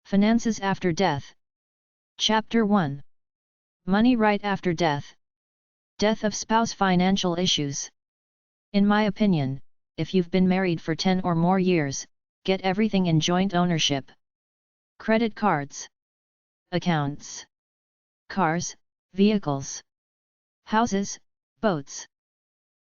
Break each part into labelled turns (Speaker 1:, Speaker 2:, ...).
Speaker 1: Finances after death. Chapter 1. Money right after death. Death of spouse financial issues. In my opinion, if you've been married for 10 or more years, get everything in joint ownership. Credit cards, accounts, cars, vehicles, houses, boats,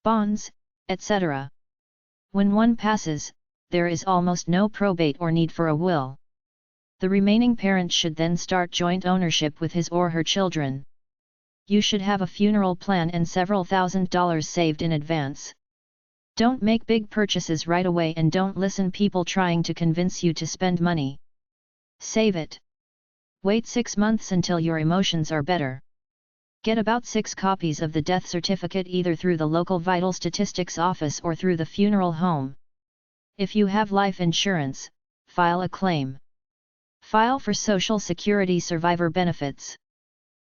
Speaker 1: bonds, etc. When one passes, there is almost no probate or need for a will. The remaining parent should then start joint ownership with his or her children. You should have a funeral plan and several $1,000s saved in advance. Don't make big purchases right away and don't listen people trying to convince you to spend money. Save it. Wait 6 months until your emotions are better. Get about 6 copies of the death certificate either through the local vital statistics office or through the funeral home. If you have life insurance, file a claim. File for Social Security survivor benefits.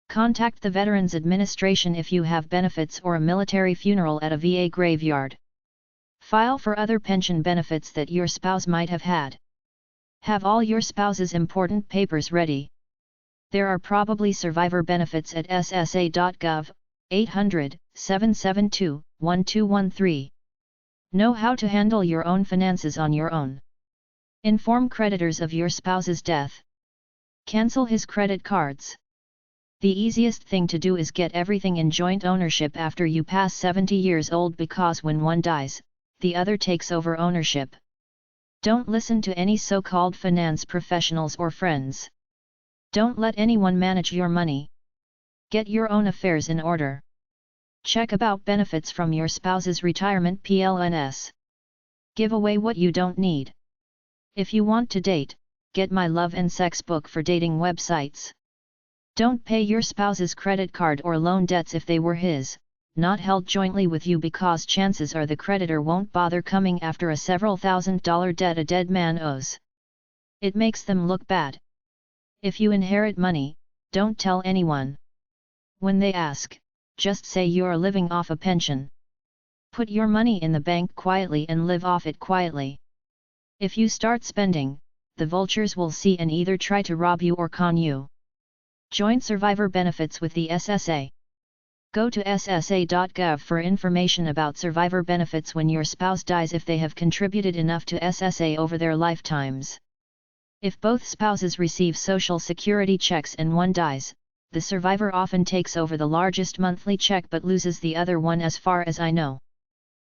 Speaker 1: Contact the Veterans Administration if you have benefits or a military funeral at a VA graveyard. File for other pension benefits that your spouse might have had. Have all your spouse's important papers ready. There are probably survivor benefits at ssa.gov, 800-772-1213. Know how to handle your own finances on your own. Inform creditors of your spouse's death. Cancel his credit cards. The easiest thing to do is get everything in joint ownership after you pass 70 years old, because when one dies, the other takes over ownership. Don't listen to any so-called finance professionals or friends. Don't let anyone manage your money. Get your own affairs in order. Check about benefits from your spouse's retirement plans. Give away what you don't need. If you want to date, get my love and sex book for dating websites. Don't pay your spouse's credit card or loan debts if they were his, not held jointly with you, because chances are the creditor won't bother coming after a several $1,000 debt a dead man owes. It makes them look bad. If you inherit money, don't tell anyone. When they ask, just say you're living off a pension. Put your money in the bank quietly and live off it quietly. If you start spending, the vultures will see and either try to rob you or con you. Joint survivor benefits with the SSA. Go to ssa.gov for information about survivor benefits when your spouse dies if they have contributed enough to SSA over their lifetimes. If both spouses receive Social Security checks and one dies, the survivor often takes over the largest monthly check but loses the other one, as far as I know.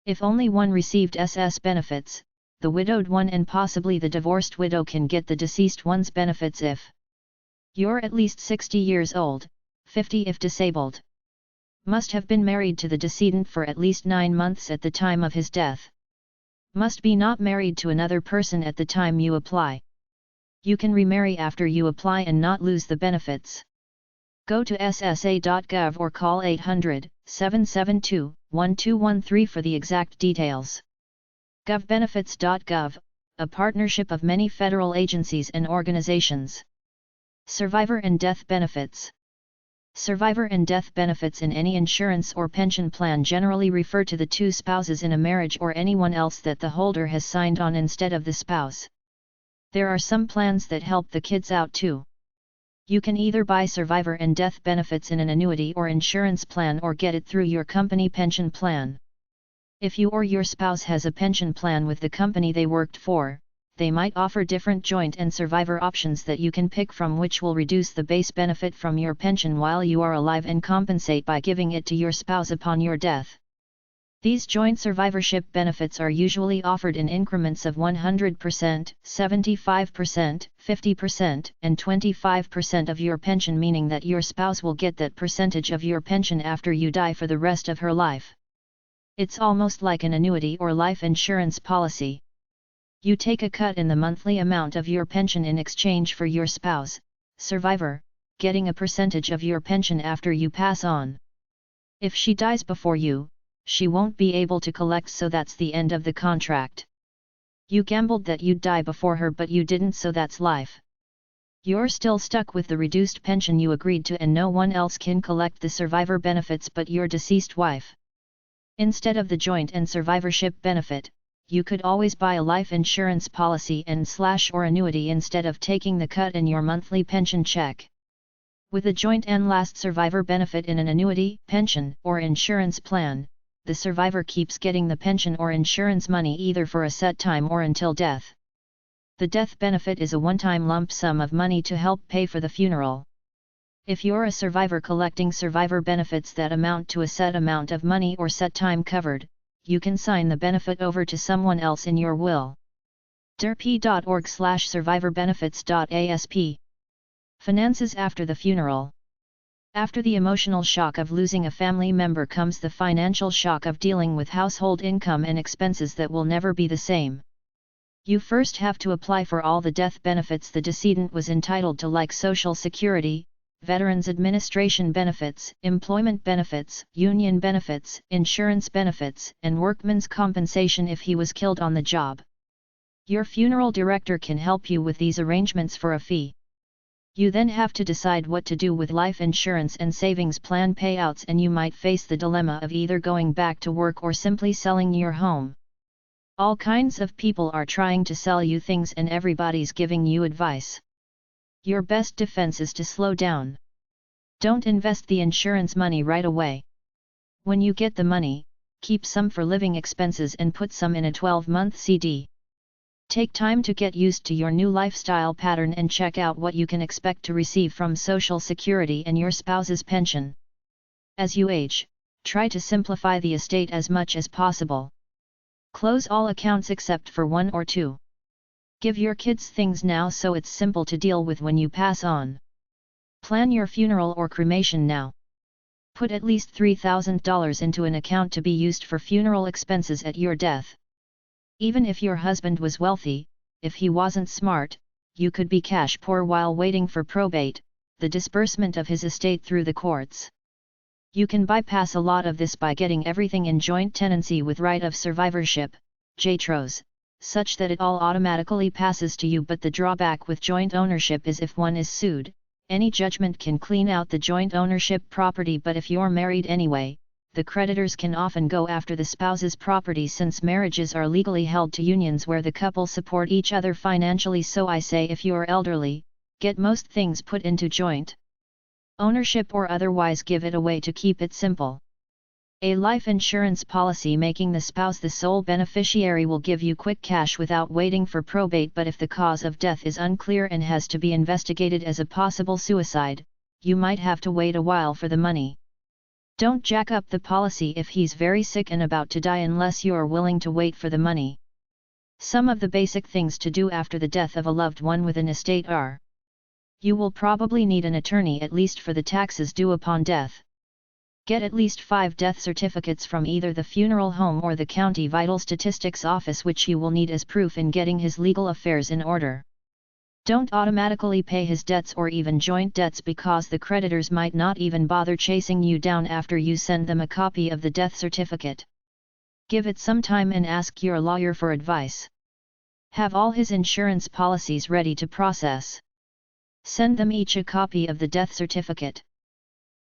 Speaker 1: If only one received SS benefits, the widowed one and possibly the divorced widow can get the deceased one's benefits if you're at least 60 years old, 50 if disabled. Must have been married to the decedent for at least 9 months at the time of his death. Must be not married to another person at the time you apply. You can remarry after you apply and not lose the benefits. Go to ssa.gov or call 800-772-1213 for the exact details. Govbenefits.gov, a partnership of many federal agencies and organizations. Survivor and death benefits. Survivor and death benefits in any insurance or pension plan generally refer to the two spouses in a marriage or anyone else that the holder has signed on instead of the spouse. There are some plans that help the kids out too. You can either buy survivor and death benefits in an annuity or insurance plan or get it through your company pension plan. If you or your spouse has a pension plan with the company they worked for, they might offer different joint and survivor options that you can pick from, which will reduce the base benefit from your pension while you are alive and compensate by giving it to your spouse upon your death. These joint survivorship benefits are usually offered in increments of 100%, 75%, 50%, and 25% of your pension, meaning that your spouse will get that percentage of your pension after you die for the rest of her life. It's almost like an annuity or life insurance policy. You take a cut in the monthly amount of your pension in exchange for your spouse, survivor, getting a percentage of your pension after you pass on. If she dies before you, she won't be able to collect, so that's the end of the contract. You gambled that you'd die before her, but you didn't, so that's life. You're still stuck with the reduced pension you agreed to, and no one else can collect the survivor benefits but your deceased wife. Instead of the joint and survivorship benefit, you could always buy a life insurance policy and/or annuity instead of taking the cut in your monthly pension check. With a joint and last survivor benefit in an annuity, pension, or insurance plan, the survivor keeps getting the pension or insurance money either for a set time or until death. The death benefit is a one-time lump sum of money to help pay for the funeral. If you're a survivor collecting survivor benefits that amount to a set amount of money or set time covered, you can sign the benefit over to someone else in your will. drp.org/survivorbenefits.asp. Finances after the funeral. After the emotional shock of losing a family member comes the financial shock of dealing with household income and expenses that will never be the same. You first have to apply for all the death benefits the decedent was entitled to, like Social Security, Veterans Administration benefits, employment benefits, union benefits, insurance benefits, and workman's compensation if he was killed on the job. Your funeral director can help you with these arrangements for a fee. You then have to decide what to do with life insurance and savings plan payouts, and you might face the dilemma of either going back to work or simply selling your home. All kinds of people are trying to sell you things and everybody's giving you advice. Your best defense is to slow down. Don't invest the insurance money right away. When you get the money, keep some for living expenses and put some in a 12-month CD. Take time to get used to your new lifestyle pattern and check out what you can expect to receive from Social Security and your spouse's pension. As you age, try to simplify the estate as much as possible. Close all accounts except for one or two. Give your kids things now so it's simple to deal with when you pass on. Plan your funeral or cremation now. Put at least $3,000 into an account to be used for funeral expenses at your death. Even if your husband was wealthy, if he wasn't smart, you could be cash poor while waiting for probate, the disbursement of his estate through the courts. You can bypass a lot of this by getting everything in joint tenancy with right of survivorship, JTROS, such that it all automatically passes to you, but the drawback with joint ownership is if one is sued, any judgment can clean out the joint ownership property, but if you're married anyway, the creditors can often go after the spouse's property since marriages are legally held to unions where the couple support each other financially. So I say, if you're elderly, get most things put into joint ownership or otherwise give it away to keep it simple. A life insurance policy making the spouse the sole beneficiary will give you quick cash without waiting for probate, but if the cause of death is unclear and has to be investigated as a possible suicide, you might have to wait a while for the money. Don't jack up the policy if he's very sick and about to die unless you're willing to wait for the money. Some of the basic things to do after the death of a loved one with an estate are: you will probably need an attorney at least for the taxes due upon death. Get at least 5 death certificates from either the funeral home or the county vital statistics office, which you will need as proof in getting his legal affairs in order. Don't automatically pay his debts or even joint debts, because the creditors might not even bother chasing you down after you send them a copy of the death certificate. Give it some time and ask your lawyer for advice. Have all his insurance policies ready to process. Send them each a copy of the death certificate.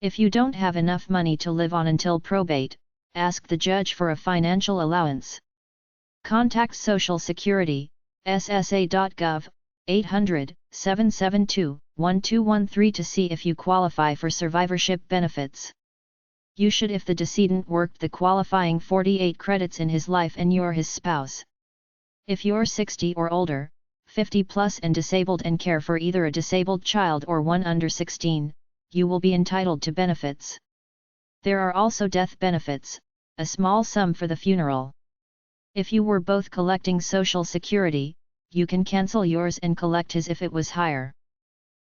Speaker 1: If you don't have enough money to live on until probate, ask the judge for a financial allowance. Contact Social Security, ssa.gov, 800-772-1213 to see if you qualify for survivorship benefits. You should if the decedent worked the qualifying 48 credits in his life and you're his spouse. If you're 60 or older, 50 plus and disabled and care for either a disabled child or one under 16, you will be entitled to benefits. There are also death benefits, a small sum for the funeral. If you were both collecting Social Security, you can cancel yours and collect his if it was higher.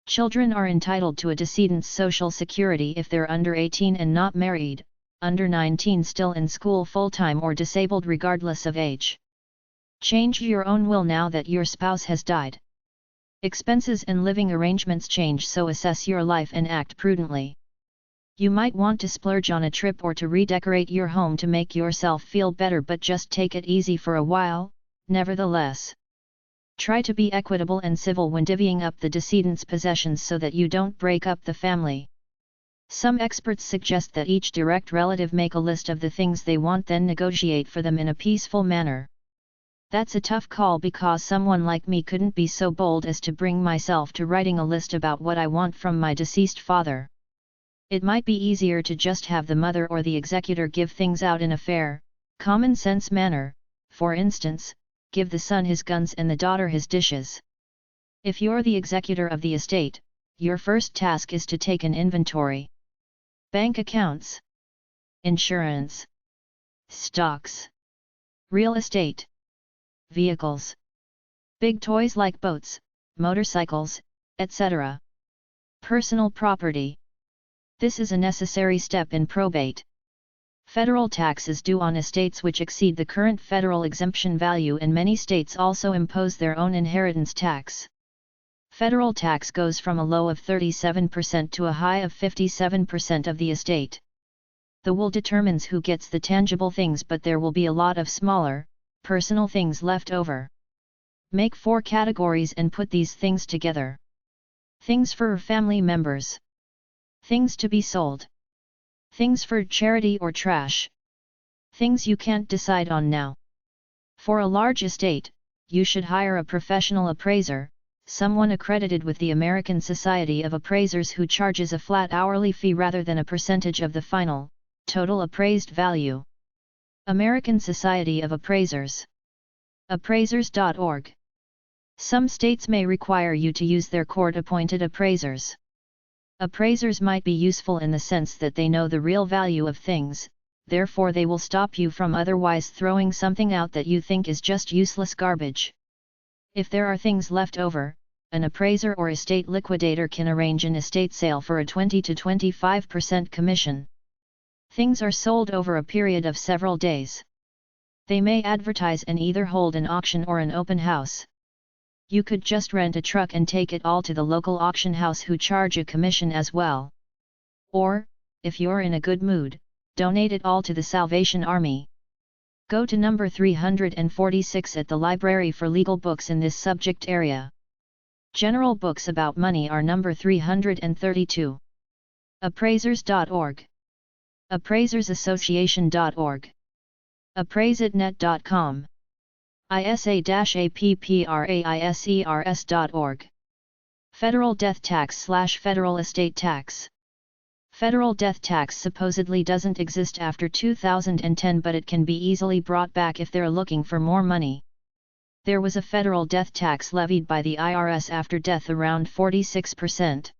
Speaker 1: Children are entitled to a decedent's Social Security if they're under 18 and not married, under 19 still in school full-time, or disabled regardless of age. Change your own will now that your spouse has died. Expenses and living arrangements change, so assess your life and act prudently. You might want to splurge on a trip or to redecorate your home to make yourself feel better, but just take it easy for a while. Nevertheless, try to be equitable and civil when divvying up the decedent's possessions so that you don't break up the family. Some experts suggest that each direct relative make a list of the things they want, then negotiate for them in a peaceful manner. That's a tough call because someone like me couldn't be so bold as to bring myself to writing a list about what I want from my deceased father. It might be easier to just have the mother or the executor give things out in a fair, common sense manner, for instance, give the son his guns and the daughter his dishes. If you're the executor of the estate, your first task is to take an inventory. Bank accounts, insurance, stocks, real estate, vehicles, big toys like boats, motorcycles, etc. Personal property. This is a necessary step in probate. Federal tax is due on estates which exceed the current federal exemption value, and many states also impose their own inheritance tax. Federal tax goes from a low of 37% to a high of 57% of the estate. The will determines who gets the tangible things, but there will be a lot of smaller, personal things left over. Make 4 categories and put these things together. Things for family members. Things to be sold. Things for charity or trash. Things you can't decide on now. For a large estate, you should hire a professional appraiser, someone accredited with the American Society of Appraisers who charges a flat hourly fee rather than a percentage of the final, total appraised value. American Society of Appraisers. Appraisers.org. Some states may require you to use their court-appointed appraisers. Appraisers might be useful in the sense that they know the real value of things, therefore they will stop you from otherwise throwing something out that you think is just useless garbage. If there are things left over, an appraiser or estate liquidator can arrange an estate sale for a 20 to 25% commission. Things are sold over a period of several days. They may advertise and either hold an auction or an open house. You could just rent a truck and take it all to the local auction house who charge a commission as well. Or, if you're in a good mood, donate it all to the Salvation Army. Go to number 346 at the library for legal books in this subject area. General books about money are number 332. Appraisers.org. Appraisersassociation.org. Appraiseitnet.com. isa-appraisers.org. Federal death tax/federal estate tax. Federal death tax supposedly doesn't exist after 2010, but it can be easily brought back if they're looking for more money. There was a federal death tax levied by the IRS after death around 46%.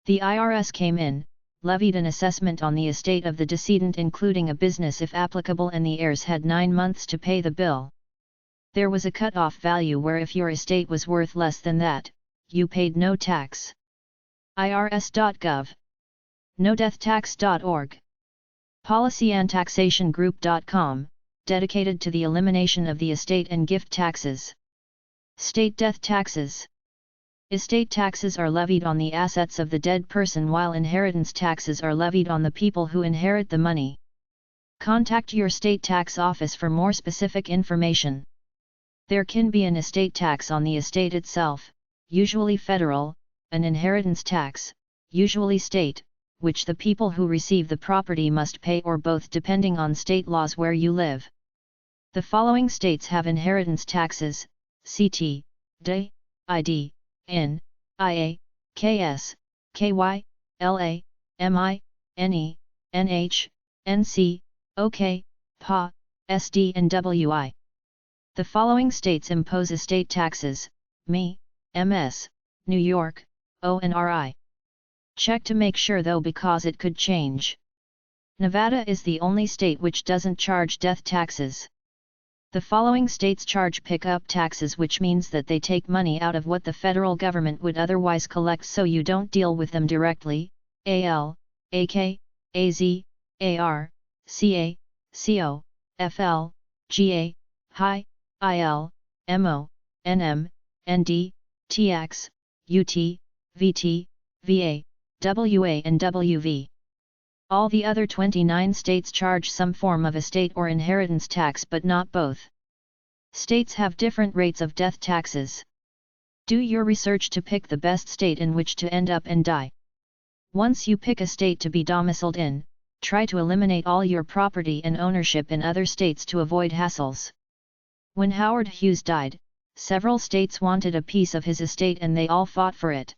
Speaker 1: The IRS came in, levied an assessment on the estate of the decedent including a business if applicable, and the heirs had 9 months to pay the bill. There was a cut-off value where if your estate was worth less than that, you paid no tax. irs.gov. NoDeathTax.org. PolicyandTaxationGroup.com, dedicated to the elimination of the estate and gift taxes. State death taxes. Estate taxes are levied on the assets of the dead person, while inheritance taxes are levied on the people who inherit the money. Contact your state tax office for more specific information. There can be an estate tax on the estate itself, usually federal, an inheritance tax, usually state, which the people who receive the property must pay, or both depending on state laws where you live. The following states have inheritance taxes: CT, D, ID, N, IA, KS, KY, LA, MI, NE, NH, NC, OK, PA, SD and WI. The following states impose estate taxes: ME, MS, New York, O and RI. Check to make sure though, because it could change. Nevada is the only state which doesn't charge death taxes. The following states charge pick-up taxes, which means that they take money out of what the federal government would otherwise collect so you don't deal with them directly: AL, AK, AZ, AR, CA, CO, FL, GA, HI, IL, MO, NM, ND, TX, UT, VT, VA, WA and WV. All the other 29 states charge some form of estate or inheritance tax, but not both. States have different rates of death taxes. Do your research to pick the best state in which to end up and die. Once you pick a state to be domiciled in, try to eliminate all your property and ownership in other states to avoid hassles. When Howard Hughes died, several states wanted a piece of his estate and they all fought for it.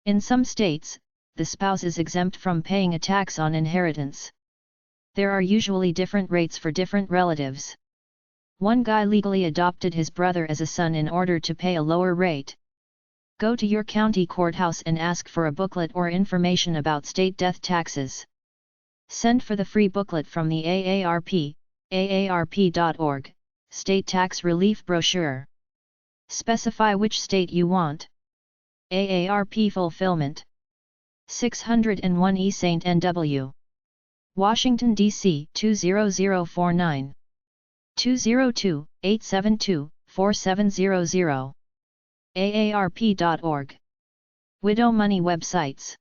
Speaker 1: In some states, the spouse is exempt from paying a tax on inheritance. There are usually different rates for different relatives. One guy legally adopted his brother as a son in order to pay a lower rate. Go to your county courthouse and ask for a booklet or information about state death taxes. Send for the free booklet from the AARP, aarp.org, State Tax Relief Brochure. Specify which state you want. AARP Fulfillment. 601 E St. N.W. Washington, D.C. 20049. 202-872-4700. AARP.org. Widow Money websites.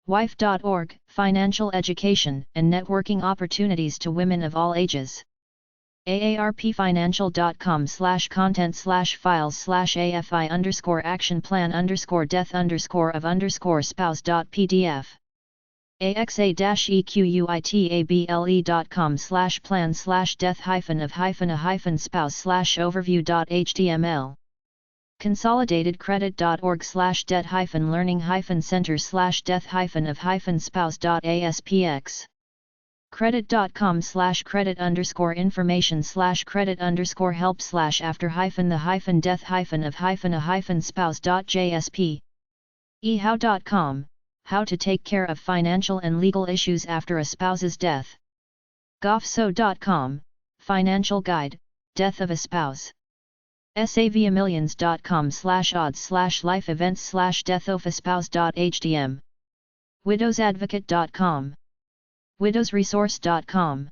Speaker 1: Wife.org, financial education and networking opportunities to women of all ages. AARPfinancial.com/content/files/afi_action plan_death_of_spouse.pdf. axa-equitable.com/plan/death-of-a-spouse/overview.html. consolidatedcredit.org/debt-center/death-of-spouse.aspx. credit.com/credit_information/credit_help/after-the-death-of-a-spouse.jsp. ehow.com, how to take care of financial and legal issues after a spouse's death. gofso.com, financial guide, death of a spouse. savamillions.com/odds/life events/death-of-a-spouse.htm. widowsadvocate.com. widowsresource.com